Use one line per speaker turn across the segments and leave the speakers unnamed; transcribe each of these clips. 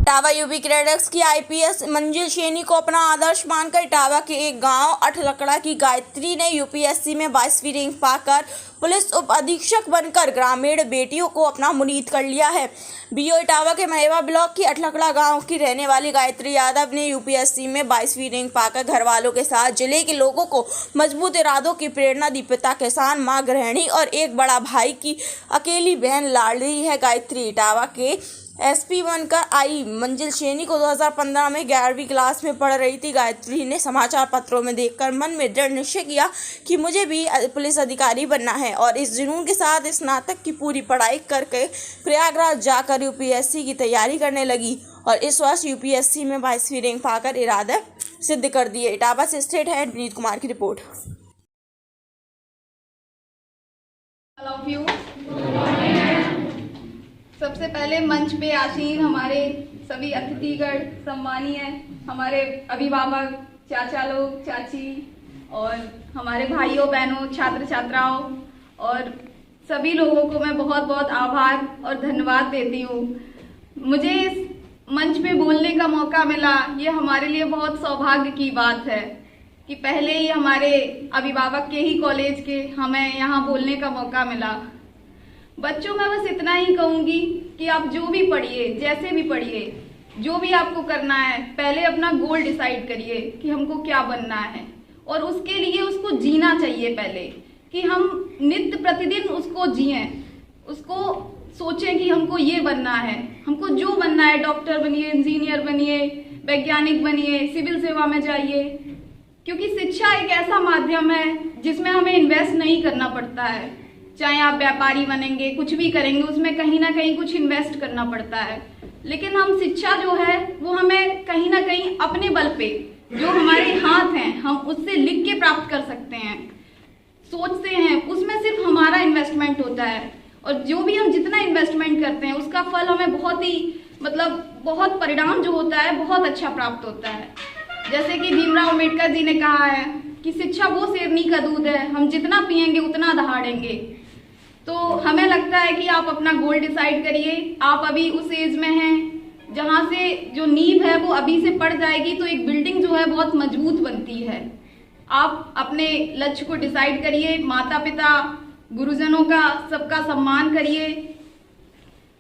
Etawah UP credits की IPS मंजिल सैनी को अपना आदर्श मानकर इटावा के एक गांव अठलकड़ा की गायत्री ने यूपीएससी में 22वीं रैंक पाकर पुलिस उप अधीक्षक बनकर ग्रामीण बेटियों को अपना मुनीत कर लिया है। बीओ इटावा के महेवा ब्लॉक की अठलकड़ा गांव की रहने वाली गायत्री यादव ने यूपीएससी में 22वीं रैंक पाकर घर वालों के साथ जिले के लोगों को मजबूत इरादों की प्रेरणा दी। पिता किसान, मां गृहिणी और एक बड़ा भाई की अकेली बहन लाडली है। गायत्री इटावा के एसपी बनकर आई मंजिल सैनी को 2015 में 11वीं क्लास में पढ़ रही थी। गायत्री ने समाचार पत्रों में देखकर मन में दृढ़ निश्चय किया कि मुझे भी पुलिस अधिकारी बनना है और इस जुनून के साथ स्नातक की पूरी पढ़ाई करके प्रयागराज जाकर यूपीएससी की तैयारी करने लगी और इस वर्ष यूपीएससी में 22वीं रैंक पाकर इरादा सिद्ध कर दिए। इटावा से स्टेट हेड विनीत कुमार की रिपोर्ट।
सबसे पहले मंच पे आसीन हमारे सभी अतिथिगण, सम्मानीय हमारे अभिभावक, चाचा लोग, चाची और हमारे भाइयों बहनों, छात्र छात्राओं और सभी लोगों को मैं बहुत बहुत आभार और धन्यवाद देती हूँ। मुझे इस मंच पे बोलने का मौका मिला, ये हमारे लिए बहुत सौभाग्य की बात है कि पहले ही हमारे अभिभावक के ही कॉलेज के हमें यहाँ बोलने का मौका मिला। बच्चों मैं बस इतना ही कहूंगी कि आप जो भी पढ़िए, जैसे भी पढ़िए, जो भी आपको करना है, पहले अपना गोल डिसाइड करिए कि हमको क्या बनना है और उसके लिए उसको जीना चाहिए। पहले कि हम नित्य प्रतिदिन उसको जिएं, उसको सोचें कि हमको ये बनना है, हमको जो बनना है, डॉक्टर बनिए, इंजीनियर बनिए, वैज्ञानिक बनिए, सिविल सेवा में जाइए, क्योंकि शिक्षा एक ऐसा माध्यम है जिसमें हमें इन्वेस्ट नहीं करना पड़ता है। चाहे आप व्यापारी बनेंगे, कुछ भी करेंगे, उसमें कहीं ना कहीं कुछ इन्वेस्ट करना पड़ता है, लेकिन हम शिक्षा जो है वो हमें कहीं ना कहीं अपने बल पे, जो हमारे हाथ हैं, हम उससे लिख के प्राप्त कर सकते हैं, सोचते हैं, उसमें सिर्फ हमारा इन्वेस्टमेंट होता है और जो भी हम जितना इन्वेस्टमेंट करते हैं उसका फल हमें बहुत ही बहुत परिणाम जो होता है बहुत अच्छा प्राप्त होता है। जैसे कि भीमराव अम्बेडकर जी ने कहा है कि शिक्षा वो शेरनी का दूध है, हम जितना पिएंगे उतना दहाड़ेंगे। तो हमें लगता है कि आप अपना गोल डिसाइड करिए। आप अभी उस एज में हैं जहां से जो नींव है वो अभी से पड़ जाएगी तो एक बिल्डिंग जो है बहुत मजबूत बनती है। आप अपने लक्ष्य को डिसाइड करिए, माता पिता, गुरुजनों का सबका सम्मान करिए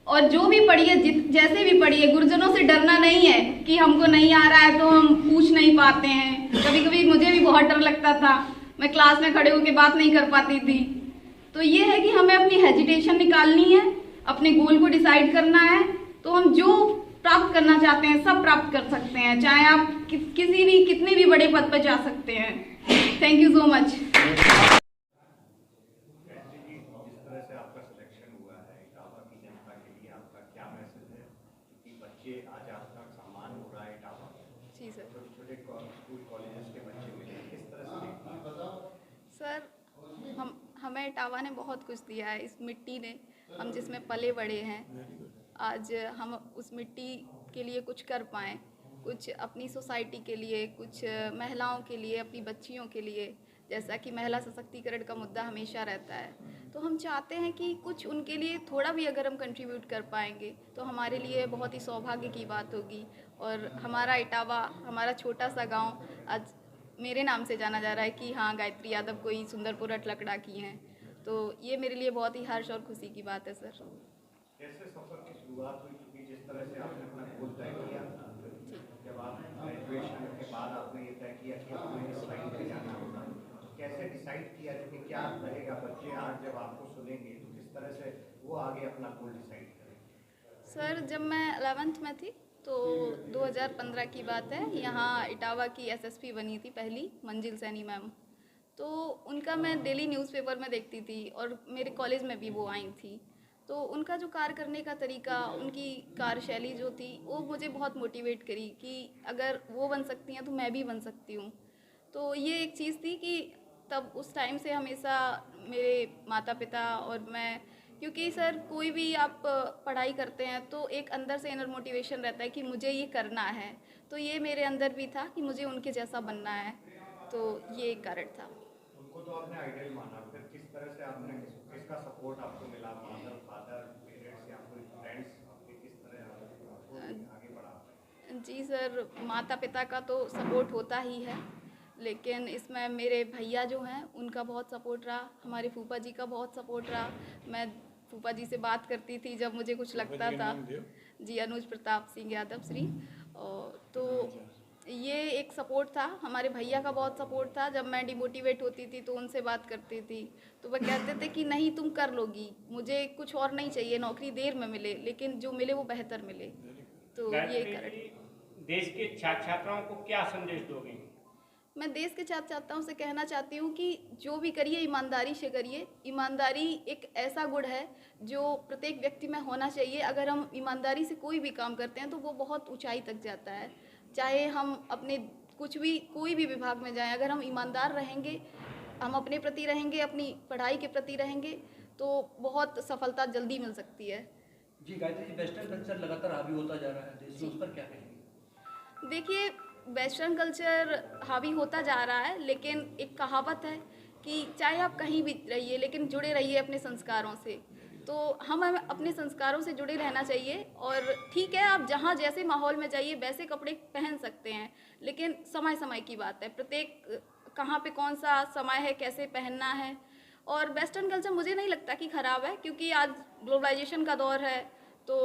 और जो भी पढ़िए, जैसे भी पढ़िए, गुरुजनों से डरना नहीं है कि हमको नहीं आ रहा है तो हम पूछ नहीं पाते हैं। कभी कभी मुझे भी बहुत डर लगता था, मैं क्लास में खड़े होकर बात नहीं कर पाती थी। तो ये है कि हमें अपनी हेजिटेशन निकालनी है, अपने गोल को डिसाइड करना है, तो हम जो प्राप्त करना चाहते हैं सब प्राप्त कर सकते हैं, चाहे आप कितने भी बड़े पद पर जा सकते हैं। Thank you so much.
आज आपका सम्मान हो रहा है इटावा।
जी सर।
छोटे स्कूल कॉलेजेस के बच्चे मिले, किस तरह से देखते हैं?
सर हमें इटावा ने बहुत कुछ दिया है, इस मिट्टी ने, हम जिसमें पले बड़े हैं, आज हम उस मिट्टी के लिए कुछ कर पाएँ, कुछ अपनी सोसाइटी के लिए, कुछ महिलाओं के लिए, अपनी बच्चियों के लिए, जैसा कि महिला सशक्तिकरण का मुद्दा हमेशा रहता है, तो हम चाहते हैं कि कुछ उनके लिए थोड़ा भी अगर हम कंट्रीब्यूट कर पाएंगे तो हमारे लिए बहुत ही सौभाग्य की बात होगी। और हमारा इटावा, हमारा छोटा सा गांव आज मेरे नाम से जाना जा रहा है कि हाँ, गायत्री यादव कोई सुंदरपुर अठलकड़ा की हैं, तो ये मेरे लिए बहुत ही हर्ष और खुशी की बात है सर।
कैसे सफर की शुरुआत हुई, क्योंकि जिस तरह से आपने अपना गोल तय किया, जब आप ग्रेजुएशन के बाद आपने ये तय किया कि आपने इस लाइन पे जाना होगा, तो कैसे डिसाइड किया कि क्या रहेगा? बच्चे आज जब आपको सुनेंगे तो किस तरह से वो आगे अपना गोल डिसाइड करेंगे?
सर जब मैं 11th में थी तो 2015 की बात है, यहाँ इटावा की एसएसपी बनी थी पहली, मंजिल सैनी मैम, तो उनका मैं डेली न्यूज़पेपर में देखती थी और मेरे कॉलेज में भी वो आई थी। तो उनका जो कार्य करने का तरीका, उनकी कार्यशैली जो थी, वो मुझे बहुत मोटिवेट करी कि अगर वो बन सकती हैं तो मैं भी बन सकती हूँ। तो ये एक चीज़ थी कि तब उस टाइम से हमेशा मेरे माता पिता और मैं, क्योंकि सर कोई भी आप पढ़ाई करते हैं तो एक अंदर से इनर मोटिवेशन रहता है कि मुझे ये करना है, तो ये मेरे अंदर भी था कि मुझे उनके जैसा बनना है, तो ये एक कारण था।
उनको तो आपने आइडियल माना, फिर किस तरह से आपने किसका सपोर्ट आपको मिला? मदर, फादर, पेरेंट्स या कोई फ्रेंड्स आपके, किस तरह आपको आगे बढ़ा?
जी सर, माता पिता का तो सपोर्ट होता ही है, लेकिन इसमें मेरे भैया जो हैं उनका बहुत सपोर्ट रहा, हमारे फूफा जी का बहुत सपोर्ट रहा। मैं फूफा जी से बात करती थी जब मुझे कुछ लगता था। जी, अनुज प्रताप सिंह यादव श्री। और तो ये एक सपोर्ट था, हमारे भैया का बहुत सपोर्ट था। जब मैं डिमोटिवेट होती थी तो उनसे बात करती थी, तो वह कहते थे कि नहीं तुम कर लोगी, मुझे कुछ और नहीं चाहिए, नौकरी देर में मिले लेकिन जो मिले वो बेहतर मिले। तो ये कारण।
देश के छात्र छात्राओं को क्या संदेश दोगे?
मैं देश के छात्र छात्राओं से कहना चाहती हूँ कि जो भी करिए ईमानदारी से करिए। ईमानदारी एक ऐसा गुण है जो प्रत्येक व्यक्ति में होना चाहिए। अगर हम ईमानदारी से कोई भी काम करते हैं तो वो बहुत ऊंचाई तक जाता है। चाहे हम अपने कुछ भी कोई भी विभाग में जाएं, अगर हम ईमानदार रहेंगे, हम अपने प्रति रहेंगे, अपनी पढ़ाई के प्रति रहेंगे, तो बहुत सफलता जल्दी मिल सकती है।
जी गायत्री जी, वेस्टर्न कल्चर लगातार हावी होता जा रहा है देश में, उस पर क्या कहेंगे?
देखिए, वेस्टर्न कल्चर हावी होता जा रहा है, लेकिन एक कहावत है कि चाहे आप कहीं भी रहिए लेकिन जुड़े रहिए अपने संस्कारों से। तो हमें अपने संस्कारों से जुड़े रहना चाहिए। और ठीक है, आप जहाँ जैसे माहौल में जाइए वैसे कपड़े पहन सकते हैं, लेकिन समय समय की बात है, प्रत्येक कहाँ पे कौन सा समय है, कैसे पहनना है। और वेस्टर्न कल्चर मुझे नहीं लगता कि ख़राब है, क्योंकि आज ग्लोबलाइजेशन का दौर है, तो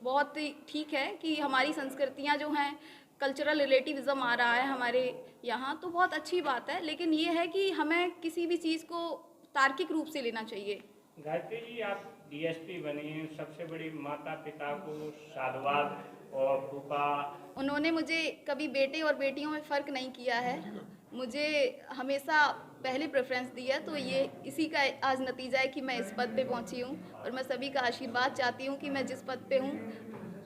बहुत ही ठीक है कि हमारी संस्कृतियाँ जो हैं, कल्चरल रिलेटिविज़म आ रहा है हमारे यहाँ, तो बहुत अच्छी बात है। लेकिन ये है कि हमें किसी भी चीज़ को तार्किक रूप से लेना चाहिए।
गायत्री जी, आप डीएसपी बने हैं, सबसे बड़ी माता पिता को साधुवाद। और फूफा,
उन्होंने मुझे कभी बेटे और बेटियों में फ़र्क नहीं किया है, मुझे हमेशा पहले प्रेफरेंस दिया। तो ये इसी का आज नतीजा है कि मैं इस पद पे पहुंची हूँ। और मैं सभी का आशीर्वाद चाहती हूँ कि मैं जिस पद पे हूँ,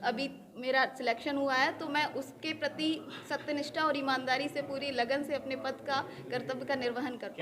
अभी मेरा सिलेक्शन हुआ है, तो मैं उसके प्रति सत्यनिष्ठा और ईमानदारी से, पूरी लगन से अपने पद का, कर्तव्य का निर्वहन कर पाऊँ।